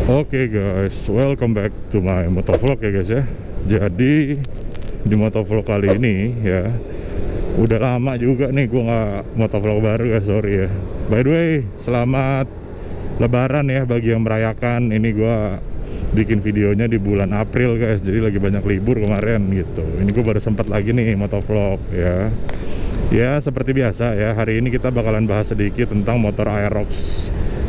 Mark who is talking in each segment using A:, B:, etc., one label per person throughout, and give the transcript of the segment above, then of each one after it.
A: Oke guys, welcome back to my motovlog ya guys ya. Jadi di motovlog kali ini ya, udah lama juga nih gua nggak motovlog baru ya, sorry ya. By the way, selamat Lebaran ya bagi yang merayakan. Ini gua bikin videonya di bulan April guys, jadi lagi banyak libur kemarin gitu. Ini gua baru sempat lagi nih motovlog ya. Ya seperti biasa ya, hari ini kita bakalan bahas sedikit tentang motor Aerox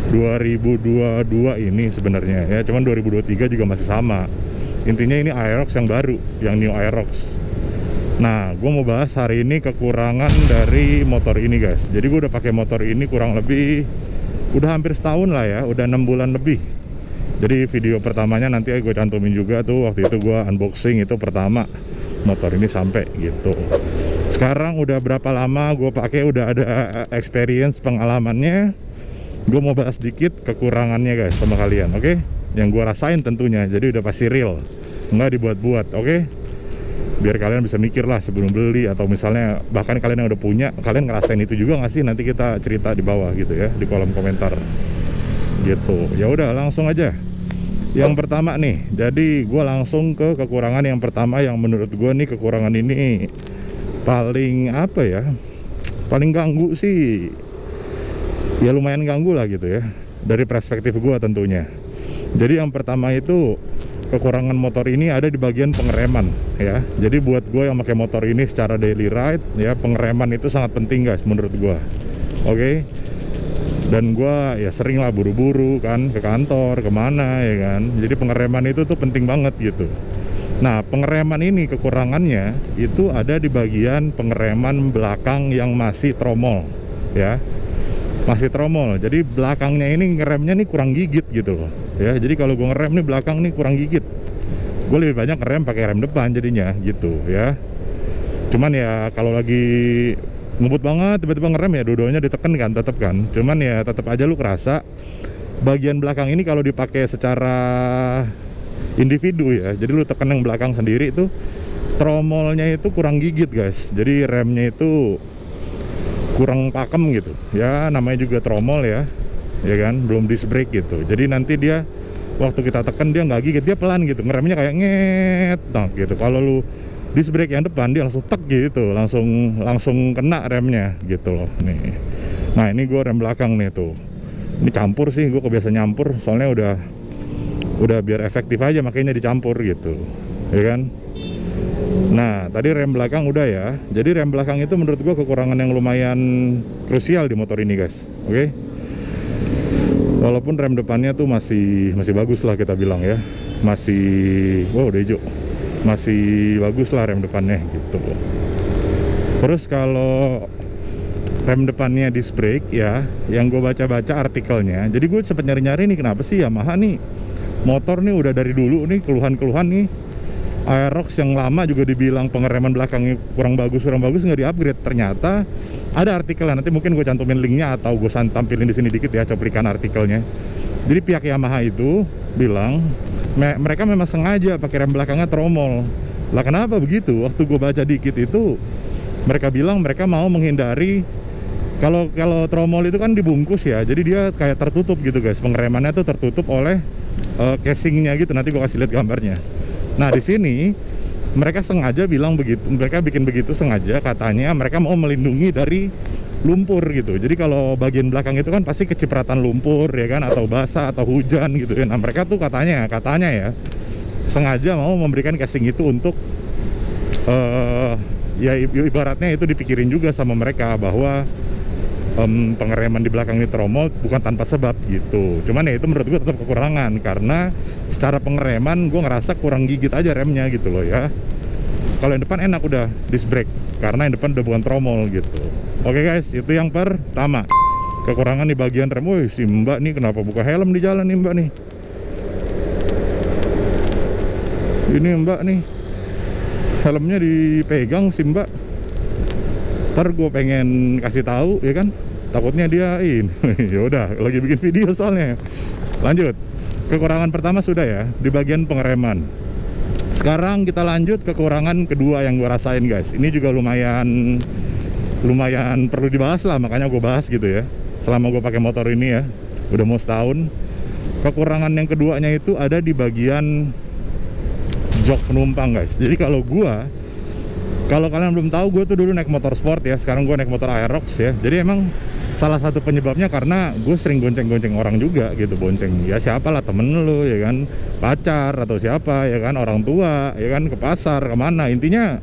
A: 2022 ini sebenarnya ya, cuman 2023 juga masih sama. Intinya ini Aerox yang baru, yang New Aerox. Nah, gue mau bahas hari ini kekurangan dari motor ini guys. Jadi gue udah pakai motor ini kurang lebih udah hampir setahun lah ya, udah 6 bulan lebih. Jadi video pertamanya nanti gue cantumin juga tuh, waktu itu gue unboxing itu pertama motor ini sampai gitu. Sekarang udah berapa lama gue pakai, udah ada experience pengalamannya. Gue mau bahas sedikit kekurangannya guys sama kalian, oke? Yang gue rasain tentunya, jadi udah pasti real, nggak dibuat-buat, oke? Biar kalian bisa mikir lah sebelum beli, atau misalnya bahkan kalian yang udah punya, kalian ngerasain itu juga nggak sih? Nanti kita cerita di bawah gitu ya, di kolom komentar gitu. Ya udah, langsung aja. Yang pertama nih, jadi gue langsung ke kekurangan yang pertama, yang menurut gue nih kekurangan ini paling apa ya? Paling ganggu sih. Ya lumayan ganggu lah gitu ya, dari perspektif gua tentunya. Jadi yang pertama itu, kekurangan motor ini ada di bagian pengereman ya. Jadi buat gua yang pakai motor ini secara daily ride ya, pengereman itu sangat penting guys menurut gua. Oke. Dan gua ya sering lah buru-buru kan ke kantor, kemana ya kan. Jadi pengereman itu tuh penting banget gitu. Nah, pengereman ini kekurangannya itu ada di bagian pengereman belakang yang masih tromol ya. Masih tromol, jadi belakangnya ini ngeremnya nih kurang gigit gitu loh ya. Jadi kalau gue ngerem nih belakang nih kurang gigit, gue lebih banyak ngerem pakai rem depan jadinya gitu ya. Cuman ya kalau lagi ngebut banget tiba-tiba ngerem ya dua-duanya ditekan kan, tetap kan. Cuman ya tetap aja lu kerasa bagian belakang ini kalau dipakai secara individu ya, jadi lu tekan yang belakang sendiri itu tromolnya itu kurang gigit guys. Jadi remnya itu kurang pakem gitu ya, namanya juga tromol ya kan, belum disc brake gitu. Jadi nanti dia waktu kita tekan dia nggak gigit, dia pelan gitu, ngeremnya kayak nget gitu. Kalau lu disc brake yang depan dia langsung tek gitu, langsung kena remnya gitu loh nih. Nah ini gue rem belakang nih tuh, ini campur sih, gue kebiasa nyampur soalnya udah biar efektif aja, makanya dicampur gitu ya kan. Nah, tadi rem belakang udah ya. Jadi rem belakang itu menurut gua kekurangan yang lumayan krusial di motor ini, guys. Oke. Walaupun rem depannya tuh masih bagus lah kita bilang ya. Masih, wow udah hijau. Masih bagus lah rem depannya gitu. Terus kalau rem depannya disc brake ya, yang gue baca-baca artikelnya. Jadi gue sempet nyari-nyari nih, kenapa sih Yamaha nih motor nih udah dari dulu nih keluhan-keluhan nih. Aerox yang lama juga dibilang pengereman belakangnya kurang bagus nggak di-upgrade. Ternyata ada artikelnya, nanti mungkin gue cantumin linknya atau gue tampilin di sini dikit ya, cuplikan artikelnya. Jadi pihak Yamaha itu bilang mereka memang sengaja pakai rem belakangnya tromol. Lah kenapa begitu? Waktu gue baca dikit itu mereka bilang mereka mau menghindari kalau tromol itu kan dibungkus ya, jadi dia kayak tertutup gitu guys, pengeremannya tuh tertutup oleh casingnya gitu. Nanti gue kasih lihat gambarnya. Nah di sini mereka sengaja bilang begitu, mereka bikin begitu sengaja, katanya mereka mau melindungi dari lumpur gitu. Jadi kalau bagian belakang itu kan pasti kecipratan lumpur ya kan, atau basah atau hujan gitu ya. Nah mereka tuh katanya ya sengaja mau memberikan casing itu untuk ya ibaratnya itu dipikirin juga sama mereka bahwa pengereman di belakang ini tromol bukan tanpa sebab gitu. Cuman ya itu menurut gue tetap kekurangan, karena secara pengereman gue ngerasa kurang gigit aja remnya gitu loh ya. Kalau yang depan enak udah disc brake, karena yang depan udah bukan tromol gitu. Oke guys, itu yang pertama, kekurangan di bagian rem. Wih si mbak nih kenapa buka helm di jalan nih mbak nih. Ini mbak nih helmnya dipegang si mbak. Ntar gue pengen kasih tahu ya kan, takutnya dia ini ya udah lagi bikin video soalnya. Lanjut, kekurangan pertama sudah ya di bagian pengereman. Sekarang kita lanjut kekurangan kedua yang gue rasain guys. Ini juga lumayan perlu dibahas lah, makanya gue bahas gitu ya. Selama gue pakai motor ini ya, udah mau setahun. Kekurangan yang keduanya itu ada di bagian jok penumpang guys. Jadi kalau kalian belum tahu, gue tuh dulu naik motor sport ya, sekarang gue naik motor Aerox ya. Jadi emang salah satu penyebabnya karena gue sering gonceng-gonceng orang juga gitu. Bonceng ya siapalah, temen lu ya kan, pacar atau siapa ya kan, orang tua ya kan, ke pasar kemana, intinya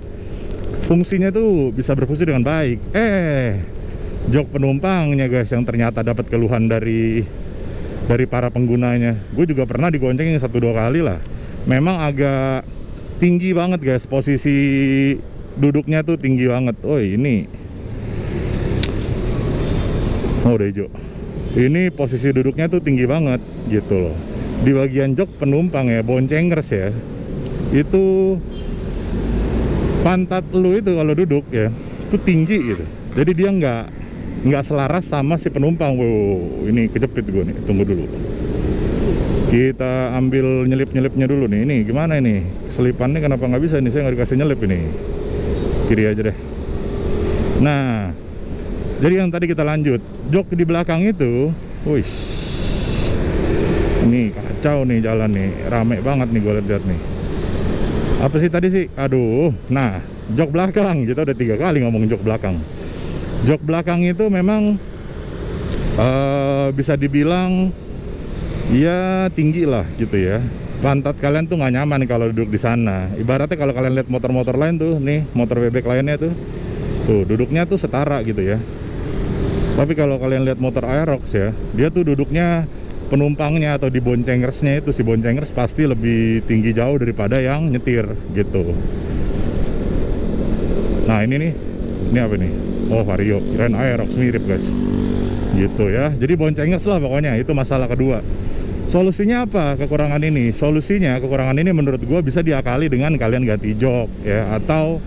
A: fungsinya tuh bisa berfungsi dengan baik. Jok penumpangnya guys yang ternyata dapat keluhan dari para penggunanya. Gue juga pernah digoncengin 1-2 kali lah. Memang agak tinggi banget guys, posisi duduknya tuh tinggi banget. Oh ini, udah hijau. Ini posisi duduknya tuh tinggi banget gitu loh. Di bagian jok penumpang ya, boncengers ya, itu pantat lu itu kalau duduk ya, itu tinggi gitu. Jadi dia nggak selaras sama si penumpang. Wow, ini kejepit gue nih. Tunggu dulu. Kita ambil nyelip-nyelipnya dulu nih. Ini gimana ini? Selipannya kenapa nggak bisa nih? Saya nggak dikasih nyelip ini. Kiri aja deh. Nah, jadi yang tadi kita lanjut, jok di belakang itu, wih, ini kacau nih jalan nih, rame banget nih gue lihat nih. Apa sih tadi sih? Aduh, nah, jok belakang, kita udah 3 kali ngomong jok belakang. Jok belakang itu memang bisa dibilang ya tinggi lah gitu ya. Pantat kalian tuh nggak nyaman kalau duduk di sana. Ibaratnya kalau kalian lihat motor-motor lain tuh, nih motor bebek lainnya tuh duduknya tuh setara gitu ya. Tapi kalau kalian lihat motor Aerox ya, dia tuh duduknya, penumpangnya atau di boncengersnya itu, si boncengers pasti lebih tinggi jauh daripada yang nyetir gitu. Nah ini apa nih? Oh Vario, kirain Aerox, mirip guys gitu ya. Jadi boncengers lah pokoknya, itu masalah kedua. Solusinya apa kekurangan ini? Solusinya kekurangan ini menurut gua bisa diakali dengan kalian ganti jok ya, atau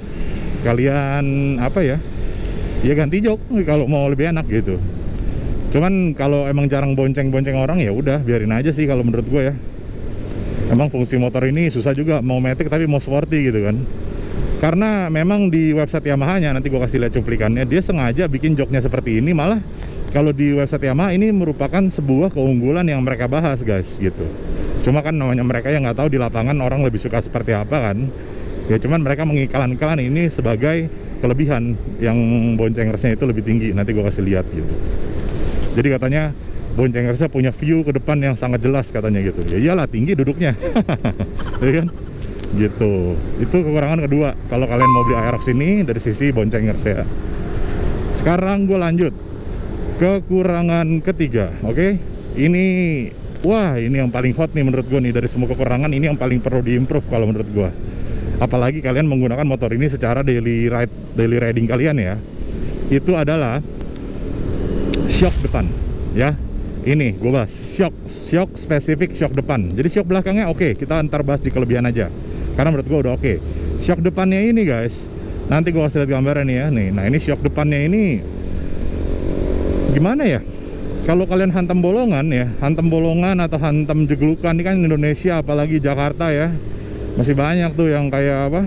A: kalian apa ya, ya ganti jok kalau mau lebih enak gitu. Cuman kalau emang jarang bonceng-bonceng orang ya udah biarin aja sih kalau menurut gue ya. Emang fungsi motor ini susah juga, mau matic tapi mau sporty gitu kan. Karena memang di website Yamaha-nya, nanti gue kasih lihat cuplikannya, dia sengaja bikin joknya seperti ini. Malah kalau di website Yamaha ini merupakan sebuah keunggulan yang mereka bahas guys gitu. Cuma kan namanya mereka yang nggak tahu di lapangan orang lebih suka seperti apa kan. Ya cuman mereka mengiklan-iklan ini sebagai kelebihan, yang boncengersnya itu lebih tinggi. Nanti gue kasih lihat gitu. Jadi katanya boncengersnya punya view ke depan yang sangat jelas katanya gitu. Ya iyalah, tinggi duduknya. Ya kan? Gitu. Itu kekurangan kedua kalau kalian mau beli Aerox ini dari sisi boncengers ya. Sekarang gue lanjut kekurangan ketiga. Oke? Ini, wah ini yang paling hot nih menurut gue nih. Dari semua kekurangan ini yang paling perlu diimprove kalau menurut gue. Apalagi kalian menggunakan motor ini secara daily riding kalian ya. Itu adalah shock depan ya. Ini gue bahas shock spesifik shock depan. Jadi shock belakangnya oke, kita ntar bahas di kelebihan aja karena menurut gue udah oke. Shock depannya ini guys, nanti gue kasih lihat gambarnya nih ya nih. Nah ini shock depannya ini gimana ya, kalau kalian hantam bolongan ya, hantam bolongan atau hantam jeglukan, ini kan Indonesia apalagi Jakarta ya, masih banyak tuh yang kayak apa,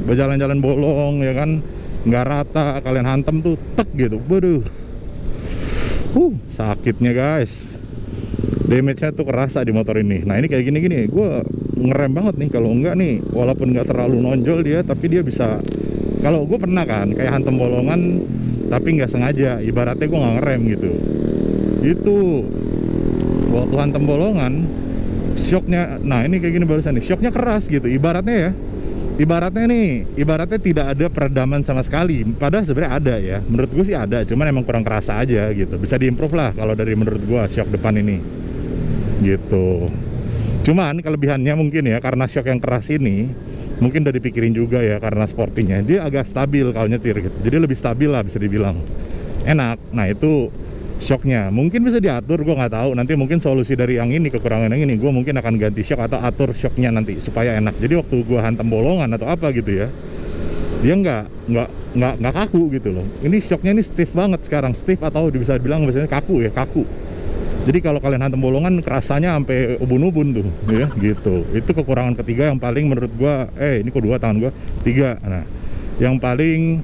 A: berjalan-jalan bolong ya kan, nggak rata, kalian hantam tuh tek gitu, waduh. Sakitnya guys, damage-nya tuh kerasa di motor ini. Nah ini kayak gini-gini, gue ngerem banget nih. Kalau enggak nih, walaupun nggak terlalu nonjol dia, tapi dia bisa. Kalau gue pernah kan, kayak hantem bolongan, tapi nggak sengaja. Ibaratnya gue nggak ngerem gitu. Itu waktu hantem bolongan, shocknya. Nah ini kayak gini barusan nih, shocknya keras gitu. Ibaratnya ya, ibaratnya tidak ada peredaman sama sekali. Padahal sebenarnya ada ya, menurut gue sih ada, cuman emang kurang kerasa aja gitu. Bisa diimprove lah kalau dari menurut gue shock depan ini gitu. Cuman kelebihannya mungkin ya, karena shock yang keras ini mungkin udah dipikirin juga ya, karena sportinya dia agak stabil kalau nyetir gitu. Jadi lebih stabil lah, bisa dibilang enak. Nah itu shocknya mungkin bisa diatur, gue nggak tahu. Nanti mungkin solusi dari yang ini, kekurangan yang ini, gue mungkin akan ganti shock atau atur shocknya nanti supaya enak. Jadi waktu gue hantam bolongan atau apa gitu ya, dia nggak kaku gitu loh. Ini shocknya ini stiff banget sekarang, stiff atau bisa dibilang biasanya kaku ya, kaku. Jadi kalau kalian hantam bolongan kerasanya sampai ubun-ubun tuh ya gitu. Itu kekurangan ketiga yang paling menurut gue, ini kedua tangan gue, tiga. Nah yang paling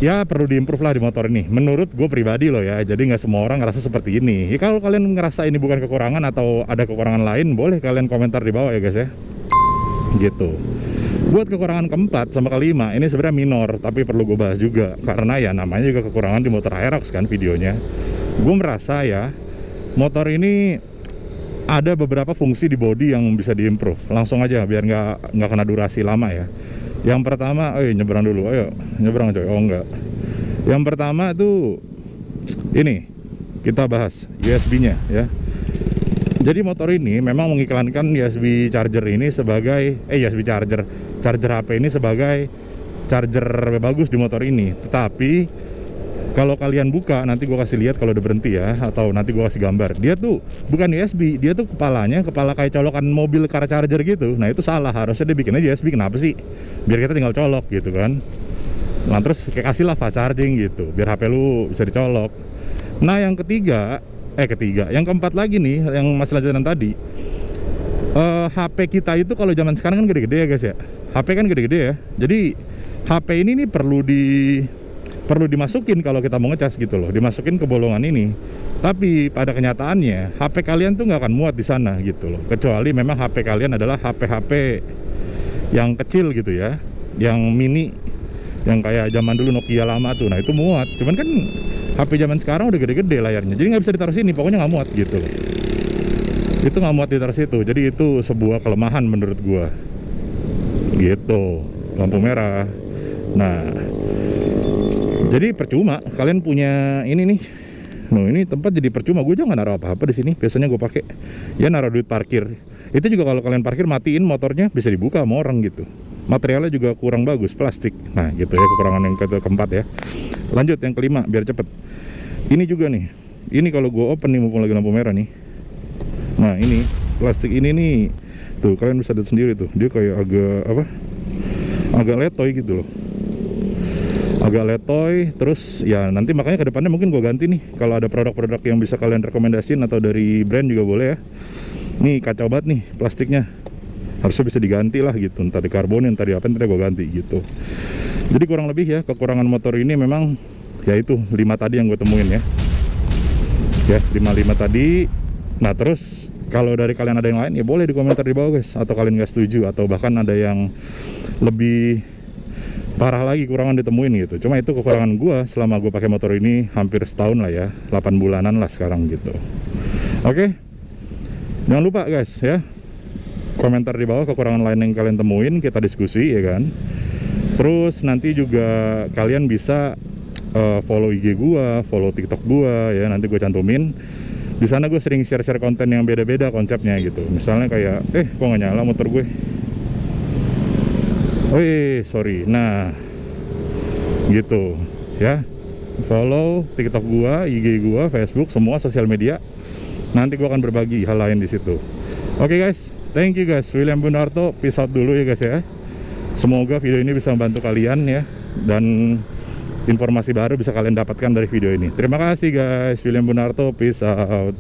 A: ya perlu diimprove lah di motor ini. Menurut gue pribadi loh ya. Jadi nggak semua orang ngerasa seperti ini. Ya, kalau kalian ngerasa ini bukan kekurangan atau ada kekurangan lain, boleh kalian komentar di bawah ya guys ya. Gitu. Buat kekurangan keempat sama kelima, ini sebenarnya minor, tapi perlu gue bahas juga. Karena ya namanya juga kekurangan di motor Aerox kan videonya. Gue merasa ya, motor ini ada beberapa fungsi di body yang bisa diimprove. Langsung aja biar nggak kena durasi lama ya. Yang pertama, nyebrang dulu, ayo nyebrang coy. Oh enggak. Yang pertama tuh ini kita bahas USB-nya ya. Jadi motor ini memang mengiklankan USB charger ini sebagai USB charger HP ini sebagai charger bagus di motor ini. Tetapi kalau kalian buka, nanti gue kasih lihat kalau udah berhenti ya, atau nanti gue kasih gambar. Dia tuh bukan USB, dia tuh kepala kayak colokan mobil car charger gitu. Nah itu salah, harusnya dia bikin aja USB. Kenapa sih? Biar kita tinggal colok gitu kan. Nah terus kasih lah fast charging gitu, biar HP lu bisa dicolok. Nah yang yang keempat lagi nih, yang masalah jalan tadi, HP kita itu kalau zaman sekarang kan gede-gede ya guys ya. HP kan gede-gede ya. Jadi HP ini nih perlu dimasukin kalau kita mau ngecas gitu loh, dimasukin ke bolongan ini. Tapi pada kenyataannya HP kalian tuh nggak akan muat di sana gitu loh, kecuali memang HP kalian adalah HP yang kecil gitu ya, yang mini, yang kayak zaman dulu Nokia lama tuh. Nah itu muat, cuman kan HP zaman sekarang udah gede-gede layarnya, jadi nggak bisa ditaruh sini, pokoknya nggak muat gitu loh. Itu nggak muat ditaruh situ, jadi itu sebuah kelemahan menurut gua gitu. Lampu merah. Nah jadi percuma kalian punya ini nih. Nah ini tempat jadi percuma. Gue jangan naruh apa-apa di sini. Biasanya gue pakai ya naruh duit parkir. Itu juga kalau kalian parkir matiin motornya bisa dibuka sama orang gitu. Materialnya juga kurang bagus, plastik. Nah gitu ya kekurangan yang keempat ya. Lanjut yang kelima biar cepet. Ini juga nih. Ini kalau gue open nih mumpung lagi lampu merah nih. Nah ini plastik ini nih. Tuh kalian bisa lihat sendiri tuh. Dia kayak agak letoy gitu loh. Agak letoy, terus ya nanti makanya kedepannya mungkin gue ganti nih. Kalau ada produk-produk yang bisa kalian rekomendasiin atau dari brand juga boleh ya. Nih kacau banget nih plastiknya, harusnya bisa diganti lah gitu. Entah dikarbonin, entah di apa, entah gue ganti gitu. Jadi kurang lebih ya kekurangan motor ini memang ya itu 5 tadi yang gue temuin ya. Ya 5 tadi. Nah terus kalau dari kalian ada yang lain ya boleh di komentar di bawah guys. Atau kalian nggak setuju, atau bahkan ada yang lebih parah lagi kurangan ditemuin gitu. Cuma itu kekurangan gua selama gua pakai motor ini hampir setahun lah ya, 8 bulanan lah sekarang gitu. Oke, jangan lupa guys ya, komentar di bawah kekurangan lain yang kalian temuin, kita diskusi ya kan. Terus nanti juga kalian bisa follow IG gua, follow TikTok gua ya, nanti gue cantumin. Di sana gue sering share konten yang beda-beda konsepnya gitu. Misalnya kayak kok nggak nyala motor gue. Sorry. Nah gitu ya, follow TikTok gua, IG gua, Facebook, semua sosial media. Nanti gua akan berbagi hal lain di situ. Oke guys, thank you guys. William Bunarto, peace out dulu ya guys ya. Semoga video ini bisa membantu kalian ya, dan informasi baru bisa kalian dapatkan dari video ini. Terima kasih guys. William Bunarto, peace out.